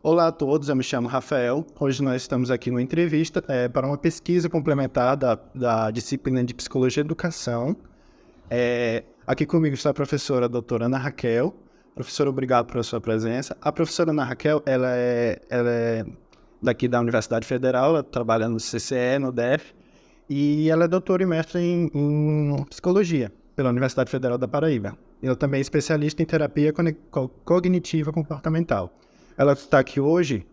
Olá a todos, eu me chamo Rafael. Hoje nós estamos aqui numa entrevista para uma pesquisa complementar da disciplina de Psicologia e Educação. Aqui comigo está a professora doutora Ana Raquel. Professora, obrigado pela sua presença. A professora Ana Raquel, ela é daqui da Universidade Federal, ela trabalha no CCE, no DF, e ela é doutora e mestre em Psicologia pela Universidade Federal da Paraíba. Ela também é especialista em terapia cognitiva comportamental. Ela está aqui hoje,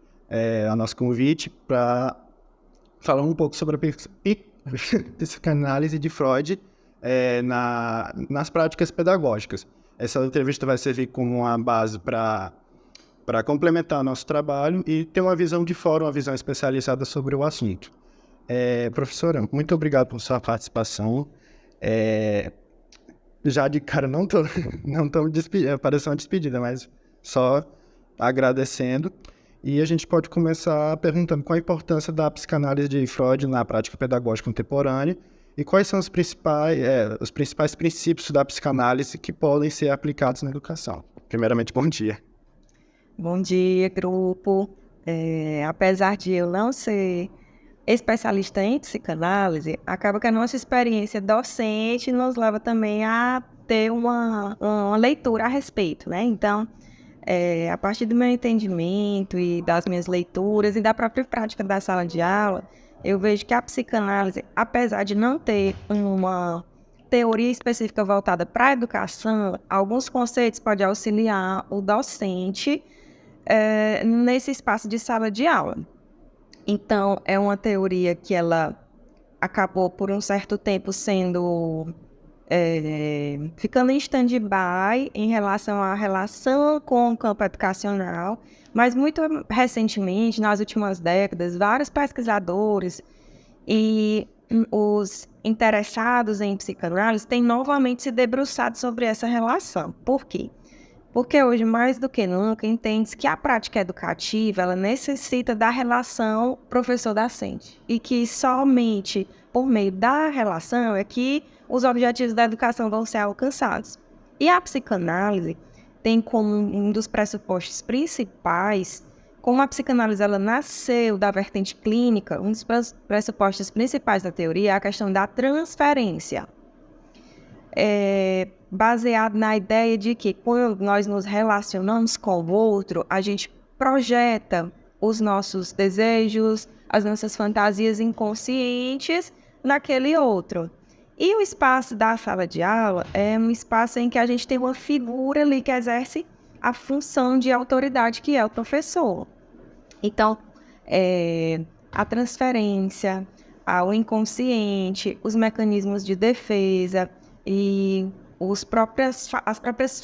a nosso convite, para falar um pouco sobre a psicanálise de Freud nas práticas pedagógicas. Essa entrevista vai servir como uma base para complementar nosso trabalho e ter uma visão de fora, uma visão especializada sobre o assunto. Professora, muito obrigado por sua participação. Já de cara, não estou parecendo uma despedida, mas só agradecendo. E a gente pode começar perguntando qual a importância da psicanálise de Freud na prática pedagógica contemporânea e quais são os principais princípios da psicanálise que podem ser aplicados na educação. Primeiramente, bom dia. Bom dia, grupo. Apesar de eu não ser especialista em psicanálise, acaba que a nossa experiência docente nos leva também a ter uma leitura a respeito, né? Então, a partir do meu entendimento e das minhas leituras e da própria prática da sala de aula, eu vejo que a psicanálise, apesar de não ter uma teoria específica voltada para a educação, alguns conceitos podem auxiliar o docente nesse espaço de sala de aula. Então, é uma teoria que ela acabou por um certo tempo ficando em stand-by em relação à relação com o campo educacional, mas muito recentemente, nas últimas décadas, vários pesquisadores e os interessados em psicanálise têm novamente se debruçado sobre essa relação. Por quê? Porque hoje, mais do que nunca, entende-se que a prática educativa ela necessita da relação professor-docente e que somente por meio da relação é que os objetivos da educação vão ser alcançados. E a psicanálise tem como um dos pressupostos principais, como a psicanálise ela nasceu da vertente clínica, um dos pressupostos principais da teoria é a questão da transferência. Baseado na ideia de que quando nós nos relacionamos com o outro, a gente projeta os nossos desejos, as nossas fantasias inconscientes naquele outro. E o espaço da sala de aula é um espaço em que a gente tem uma figura ali que exerce a função de autoridade, que é o professor. Então, a transferência, o inconsciente, os mecanismos de defesa e as próprias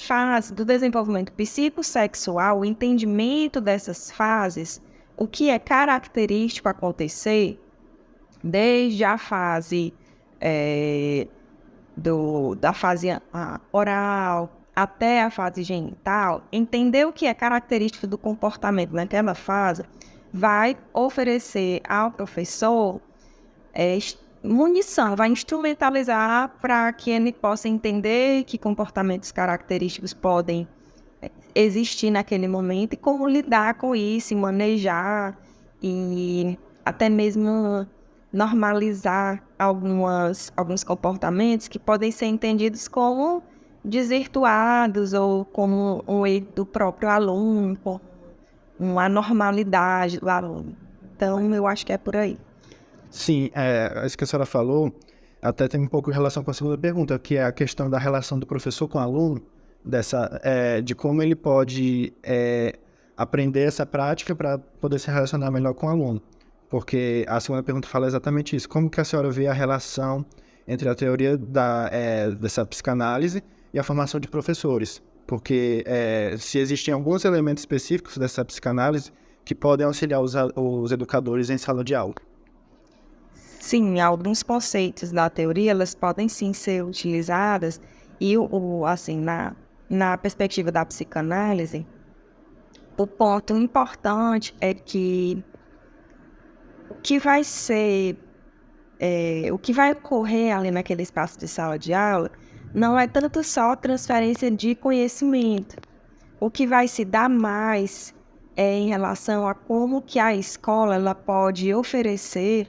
fases do desenvolvimento psicossexual, o entendimento dessas fases, o que é característico acontecer, desde a fase da fase oral até a fase genital, entender o que é característico do comportamento naquela fase, vai oferecer ao professor munição, vai instrumentalizar para que ele possa entender que comportamentos característicos podem existir naquele momento e como lidar com isso, manejar e até mesmo normalizar alguns comportamentos que podem ser entendidos como desvirtuados ou como um erro do próprio aluno, como uma anormalidade do aluno. Então, eu acho que é por aí. Sim, isso que a senhora falou até tem um pouco de relação com a segunda pergunta, que é a questão da relação do professor com o aluno, de como ele pode aprender essa prática para poder se relacionar melhor com o aluno. Porque a segunda pergunta fala exatamente isso. Como que a senhora vê a relação entre a teoria dessa psicanálise e a formação de professores? Porque se existem alguns elementos específicos dessa psicanálise que podem auxiliar os educadores em sala de aula. Sim, alguns conceitos da teoria, elas podem sim ser utilizadas e, assim, na perspectiva da psicanálise, o ponto importante é que o que vai ocorrer ali naquele espaço de sala de aula não é tanto só transferência de conhecimento. O que vai se dar mais é em relação a como que a escola ela pode oferecer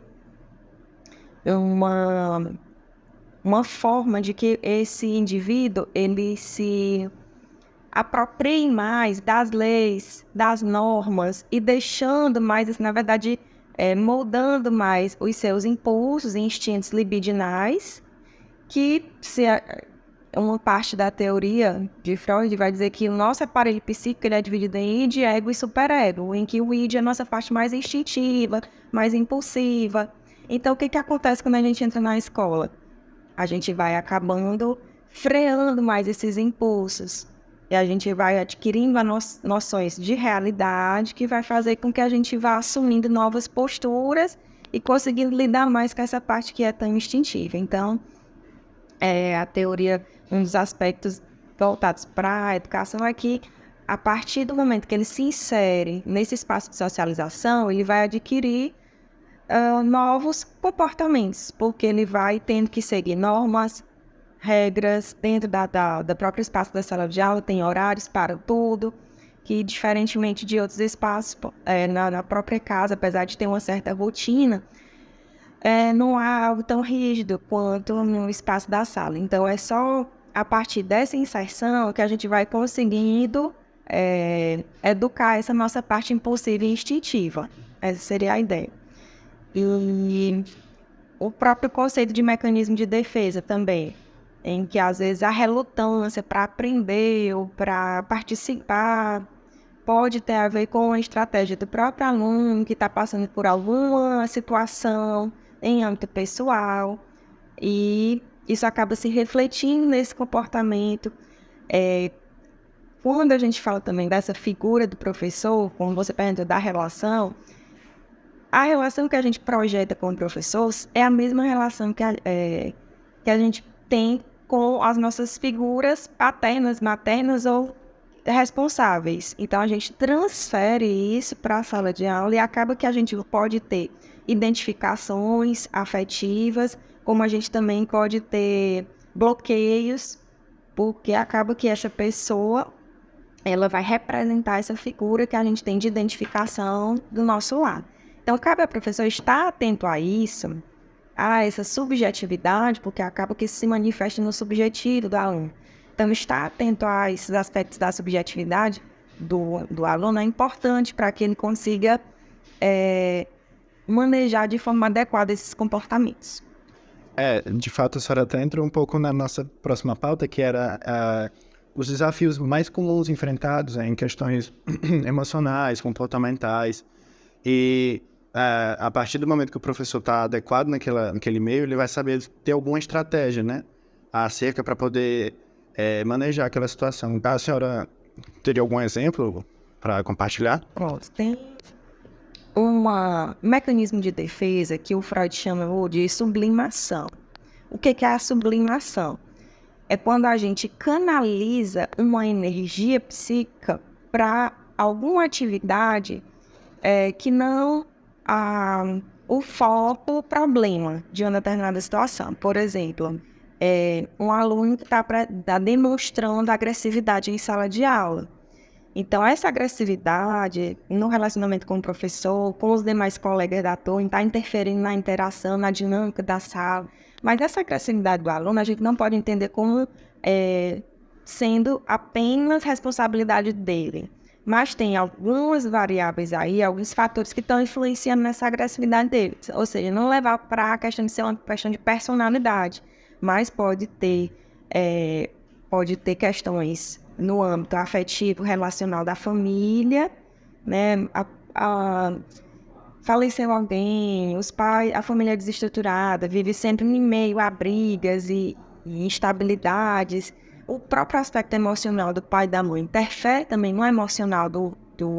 uma forma de que esse indivíduo ele se aproprie mais das leis, das normas e deixando mais, na verdade, moldando mais os seus impulsos e instintos libidinais, que uma parte da teoria de Freud vai dizer que o nosso aparelho psíquico ele é dividido em id, ego e superego, em que o id é a nossa parte mais instintiva, mais impulsiva. Então, o que acontece quando a gente entra na escola? A gente vai acabando freando mais esses impulsos. E a gente vai adquirindo noções de realidade que vai fazer com que a gente vá assumindo novas posturas e conseguindo lidar mais com essa parte que é tão instintiva. Então, a teoria, um dos aspectos voltados para a educação é que, a partir do momento que ele se insere nesse espaço de socialização, ele vai adquirir novos comportamentos, porque ele vai tendo que seguir normas, regras, dentro da própria espaço da sala de aula, tem horários para tudo, que diferentemente de outros espaços, na própria casa, apesar de ter uma certa rotina, não há algo tão rígido quanto no espaço da sala. Então, é só a partir dessa inserção que a gente vai conseguindo educar essa nossa parte impulsiva e instintiva. Essa seria a ideia. E o próprio conceito de mecanismo de defesa também, em que às vezes a relutância para aprender ou para participar pode ter a ver com a estratégia do próprio aluno que está passando por alguma situação em âmbito pessoal, e isso acaba se refletindo nesse comportamento. Quando a gente fala também dessa figura do professor, como você perguntou, da relação, a relação que a gente projeta com o professor é a mesma relação que a gente tem com as nossas figuras paternas, maternas ou responsáveis. Então, a gente transfere isso para a sala de aula e acaba que a gente pode ter identificações afetivas, como a gente também pode ter bloqueios, porque acaba que essa pessoa ela vai representar essa figura que a gente tem de identificação do nosso lado. Então, cabe ao professor estar atento a isso, a essa subjetividade, porque acaba que isso se manifesta no subjetivo do aluno. Então, estar atento a esses aspectos da subjetividade do aluno é importante para que ele consiga manejar de forma adequada esses comportamentos. De fato, a senhora até entrou um pouco na nossa próxima pauta, que era os desafios mais comuns enfrentados em questões emocionais, comportamentais. E a partir do momento que o professor está adequado naquele meio, ele vai saber ter alguma estratégia, né, acerca para poder manejar aquela situação. A senhora teria algum exemplo para compartilhar? Tem um mecanismo de defesa que o Freud chama de sublimação. O que é a sublimação? É quando a gente canaliza uma energia psíquica para alguma atividade que não o foco, o problema de uma determinada situação. Por exemplo, um aluno que está demonstrando agressividade em sala de aula. Então, essa agressividade no relacionamento com o professor, com os demais colegas da turma, está interferindo na interação, na dinâmica da sala. Mas essa agressividade do aluno, a gente não pode entender como sendo apenas responsabilidade dele. Mas tem algumas variáveis aí, alguns fatores que estão influenciando nessa agressividade dele. Ou seja, não levar para a questão de ser uma questão de personalidade, mas pode ter questões no âmbito afetivo, relacional da família, né? Faleceu alguém, os pais, a família é desestruturada, vive sempre em meio a brigas e instabilidades. O próprio aspecto emocional do pai e da mãe interfere também no emocional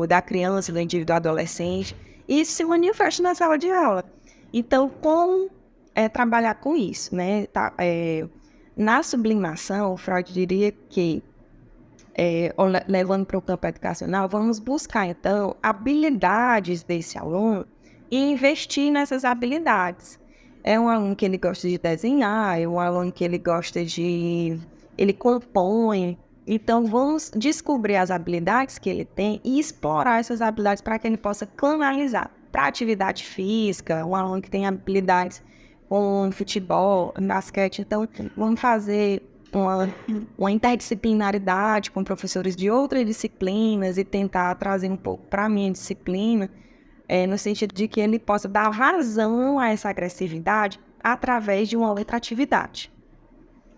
da criança, do indivíduo adolescente. E isso se manifesta na sala de aula. Então, como trabalhar com isso, né? Na sublimação, o Freud diria que, levando para o campo educacional, vamos buscar, então, habilidades desse aluno e investir nessas habilidades. É um aluno que ele gosta de desenhar, é um aluno que ele gosta de... Ele compõe, Então, vamos descobrir as habilidades que ele tem e explorar essas habilidades para que ele possa canalizar para atividade física, um aluno que tem habilidades com futebol, basquete. Então, vamos fazer uma interdisciplinaridade com professores de outras disciplinas e tentar trazer um pouco para a minha disciplina, no sentido de que ele possa dar razão a essa agressividade através de uma outra atividade.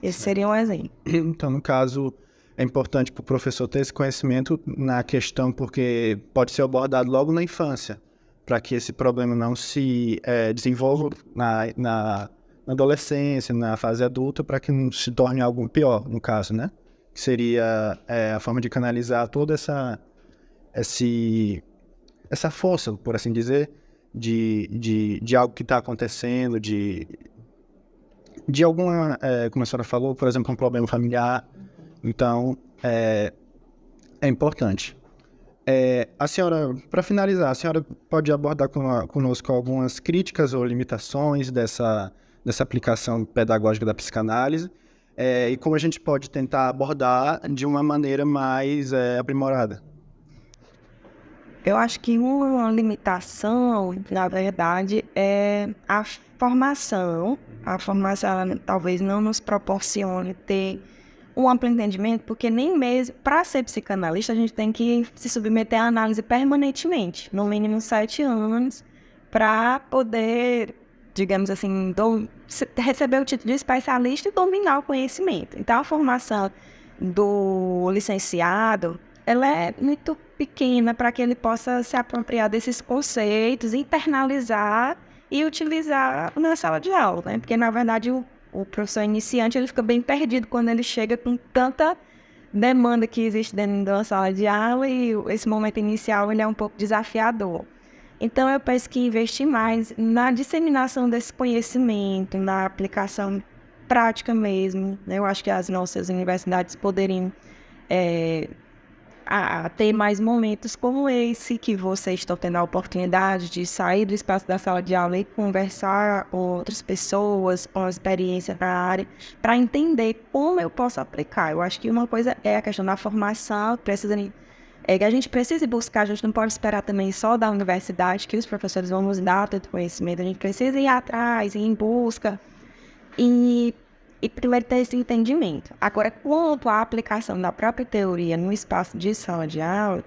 Esse seria um exemplo. Então, no caso, é importante para o professor ter esse conhecimento na questão, porque pode ser abordado logo na infância, para que esse problema não se desenvolva na adolescência, na fase adulta, para que não se torne algo pior, no caso, né? Que seria a forma de canalizar toda essa força, por assim dizer, de algo que está acontecendo, de alguma, como a senhora falou, por exemplo, um problema familiar. Então, é importante. A senhora, para finalizar, a senhora pode abordar conosco algumas críticas ou limitações dessa aplicação pedagógica da psicanálise, e como a gente pode tentar abordar de uma maneira mais aprimorada. Eu acho que uma limitação, na verdade, é a formação. A formação ela, talvez não nos proporcione ter um amplo entendimento, porque nem mesmo para ser psicanalista a gente tem que se submeter à análise permanentemente, no mínimo 7 anos, para poder, digamos assim, receber o título de especialista e dominar o conhecimento. Então, a formação do licenciado, ela é muito pequena para que ele possa se apropriar desses conceitos, internalizar e utilizar na sala de aula, né? Porque, na verdade, o professor iniciante ele fica bem perdido quando ele chega com tanta demanda que existe dentro da sala de aula e esse momento inicial ele é um pouco desafiador. Então, eu penso que investir mais na disseminação desse conhecimento, na aplicação prática mesmo, né? Eu acho que as nossas universidades poderiam ter mais momentos como esse, que vocês estão tendo a oportunidade de sair do espaço da sala de aula e conversar com outras pessoas com experiência na área, para entender como eu posso aplicar. Eu acho que uma coisa é a questão da formação, que a gente precisa buscar, a gente não pode esperar também só da universidade, que os professores vão nos dar todo conhecimento, a gente precisa ir atrás, ir em busca e primeiro ter esse entendimento. Agora, quanto à aplicação da própria teoria no espaço de sala de aula,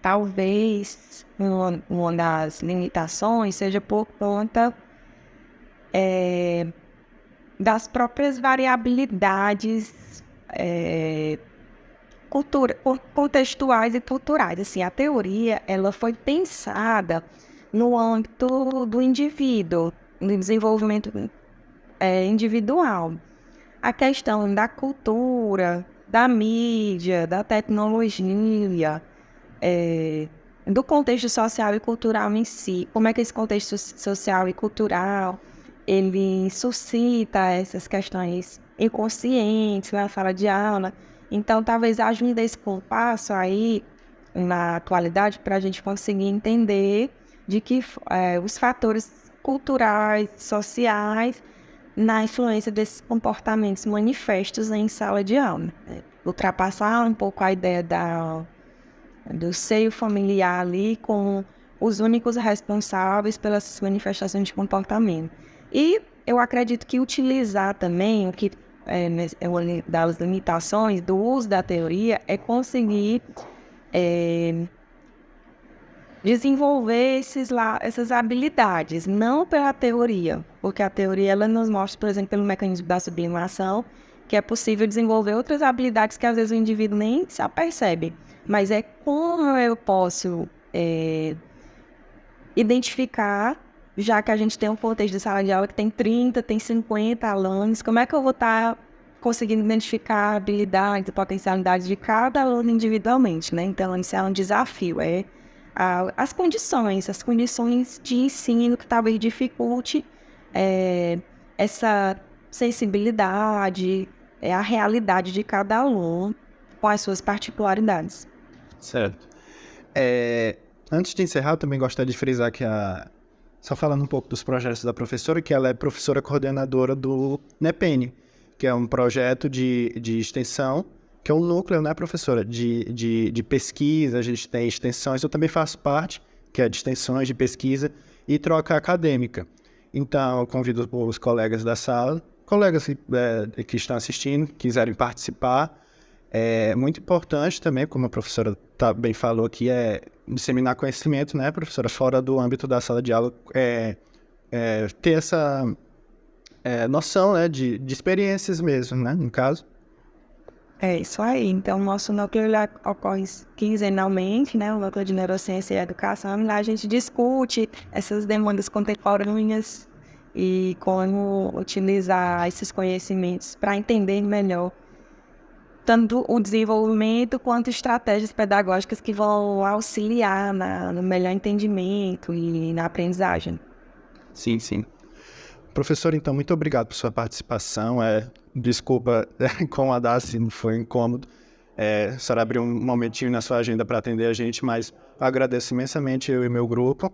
talvez uma das limitações seja por conta das próprias variabilidades contextuais e culturais. Assim, a teoria ela foi pensada no âmbito do indivíduo, no desenvolvimento individual. A questão da cultura, da mídia, da tecnologia, do contexto social e cultural em si, como é que esse contexto social e cultural ele suscita essas questões inconscientes na sala de aula. Então, talvez haja um descompasso aí na atualidade para a gente conseguir entender de que os fatores culturais, sociais, na influência desses comportamentos manifestos em sala de aula. Ultrapassar um pouco a ideia do seio familiar ali com os únicos responsáveis pelas manifestações de comportamento. E eu acredito que utilizar também, o que é uma das limitações do uso da teoria, é conseguir desenvolver essas habilidades, não pela teoria, porque a teoria ela nos mostra, por exemplo, pelo mecanismo da sublimação, que é possível desenvolver outras habilidades que às vezes o indivíduo nem se apercebe, mas é como eu posso identificar, já que a gente tem um contexto de sala de aula que tem 30, tem 50 alunos, como é que eu vou estar conseguindo identificar habilidades e potencialidades de cada aluno individualmente, né? Então, isso é um desafio, as condições de ensino que talvez dificulte essa sensibilidade, a realidade de cada aluno com as suas particularidades. Certo. Antes de encerrar, eu também gostaria de frisar que só falando um pouco dos projetos da professora, que ela é professora coordenadora do NEPEN, que é um projeto de extensão, que é um núcleo, né, professora, de pesquisa. A gente tem extensões, eu também faço parte, que é de extensões de pesquisa e troca acadêmica. Então, eu convido os colegas da sala, colegas que estão assistindo, quiserem participar. É muito importante também, como a professora bem falou aqui, é disseminar conhecimento, né, professora, fora do âmbito da sala de aula, ter essa noção, né, de experiências mesmo, né, no caso. É isso aí. Então, o nosso núcleo ele ocorre quinzenalmente, né? O núcleo de neurociência e educação. E lá a gente discute essas demandas contemporâneas e como utilizar esses conhecimentos para entender melhor tanto o desenvolvimento quanto estratégias pedagógicas que vão auxiliar no melhor entendimento e na aprendizagem. Sim, sim. Professor, então, muito obrigado por sua participação. Desculpa incomodar se não foi incômodo. A senhora abriu um momentinho na sua agenda para atender a gente, mas agradeço imensamente eu e meu grupo.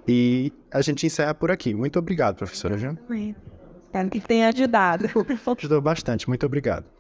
E a gente encerra por aqui. Muito obrigado, professora. Espero que tenha ajudado. Ajudou bastante. Muito obrigado.